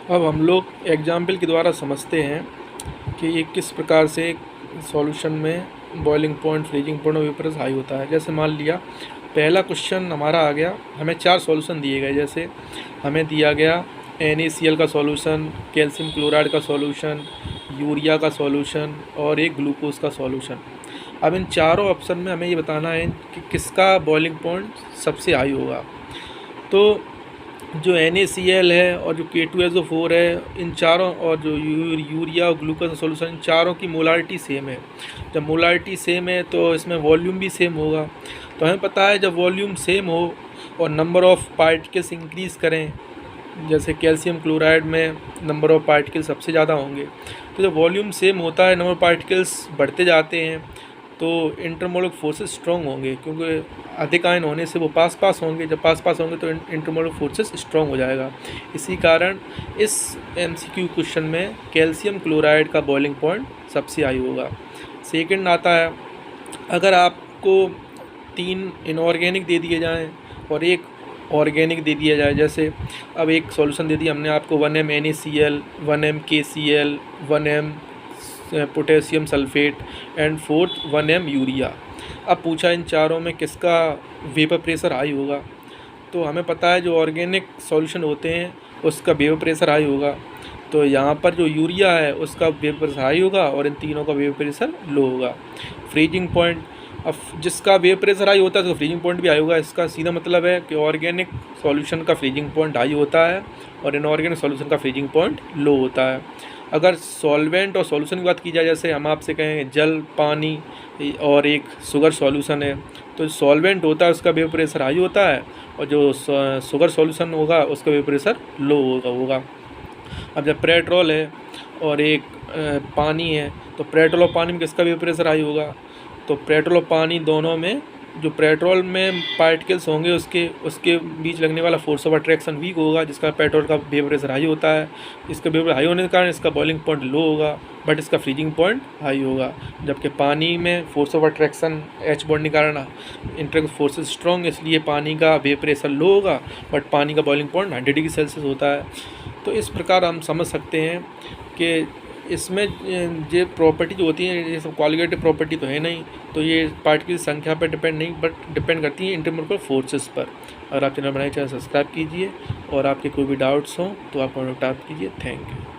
अब हम लोग एग्जाम्पल के द्वारा समझते हैं कि ये किस प्रकार से सॉल्यूशन में बॉइलिंग पॉइंट, फ्रीजिंग पॉइंट और वेपर हाई होता है। जैसे मान लिया पहला क्वेश्चन हमारा आ गया, हमें 4 सॉल्यूशन दिए गए। जैसे हमें दिया गया NaCl का सॉल्यूशन, कैल्शियम क्लोराइड का सॉल्यूशन, यूरिया का सॉल्यूशन और एक ग्लूकोज का सॉल्यूशन। अब इन चारों ऑप्शन में हमें ये बताना है कि किसका बॉइलिंग पॉइंट सबसे हाई होगा। तो जो NaCl है और जो K2SO4 है, इन चारों और जो यूरिया और ग्लूकोज सॉल्यूशन, इन चारों की मोलारिटी सेम है। जब मोलारिटी सेम है तो इसमें वॉल्यूम भी सेम होगा। तो हमें पता है जब वॉल्यूम सेम हो और नंबर ऑफ़ पार्टिकल्स इंक्रीज़ करें, जैसे कैल्शियम क्लोराइड में नंबर ऑफ़ पार्टिकल्स सबसे ज़्यादा होंगे, तो जब वॉल्यूम सेम होता है, नंबर ऑफ़ पार्टिकल्स बढ़ते जाते हैं, तो इंटरमोलिक फोर्सेस स्ट्रॉन्ग होंगे, क्योंकि अधिक आयन होने से वो पास पास होंगे। जब पास पास होंगे तो इंटरमोलिक फोर्सेस स्ट्रॉन्ग हो जाएगा। इसी कारण इस MCQ क्वेश्चन में कैल्शियम क्लोराइड का बॉइलिंग पॉइंट सबसे हाई होगा। सेकंड आता है, अगर आपको 3 इनऑर्गेनिक दे दिए जाएं और एक ऑर्गेनिक दे दिया जाए। जैसे अब एक सॉल्यूशन दे दिया हमने आपको 1m NaCl, 1m KCl, 1m potassium sulphate and 1m urea. अब पूछा इन चारों में किसका वेपर प्रेशर हाई होगा। तो हमें पता है जो ऑर्गेनिक सॉल्यूशन होते हैं उसका वेपर प्रेशर हाई होगा। तो यहाँ पर जो यूरिया है उसका वेपर प्रेशर हाई होगा और इन तीनों का वेपर प्रेशर लो होगा। फ्रीजिंग पॉइंट, अब जिसका वेपर प्रेशर हाई होता है तो फ्रीजिंग पॉइंट भी हाई होगा। इसका सीधा मतलब है कि ऑर्गेनिक सॉल्यूशन का फ्रीजिंग पॉइंट हाई होता है और इनऑर्गेनिक सॉल्यूशन का फ्रीजिंग पॉइंट लो होता है। अगर सॉल्वेंट और सॉल्यूशन की बात की जाए, जैसे हम आपसे कहें जल, पानी और एक शुगर सॉल्यूशन है, तो सॉल्वेंट होता है उसका वेपर प्रेशर हाई होता है और जो शुगर सॉल्यूशन होगा उसका वेपर प्रेशर लो होगा। अब जब पेट्रोल है और एक पानी है, तो पेट्रोल और पानी में किसका वेपर प्रेशर हाई होगा। तो पेट्रोल और पानी दोनों में जो पेट्रोल में पार्टिकल्स होंगे उसके बीच लगने वाला फोर्स ऑफ अट्रैक्शन वीक होगा, जिसका पेट्रोल का वेपर प्रेशर हाई होता है। इसका वेपर हाई होने के कारण इसका बॉइलिंग पॉइंट लो होगा बट इसका फ्रीजिंग पॉइंट हाई होगा। जबकि पानी में force of attraction H bond के कारण इंटरेक्ट फोर्सेस स्ट्रॉन्ग, इसलिए पानी का वेपर प्रेशर लो होगा बट पानी का बॉइलिंग पॉइंट 100 डिग्री सेल्सियस होता है। तो इस प्रकार हम समझ सकते हैं कि इसमें ये प्रॉपर्टी जो होती है ये सब क्वालिटेटिव प्रॉपर्टी तो है नहीं, तो ये पार्टिकल की संख्या पर डिपेंड नहीं बट डिपेंड करती है इंटरमोलिकुलर फोर्सेस पर। अगर आप चैनल बनाए चैनल सब्सक्राइब कीजिए और आपके कोई भी डाउट्स हों तो आप कॉन्टैक्ट कीजिए। Thank you.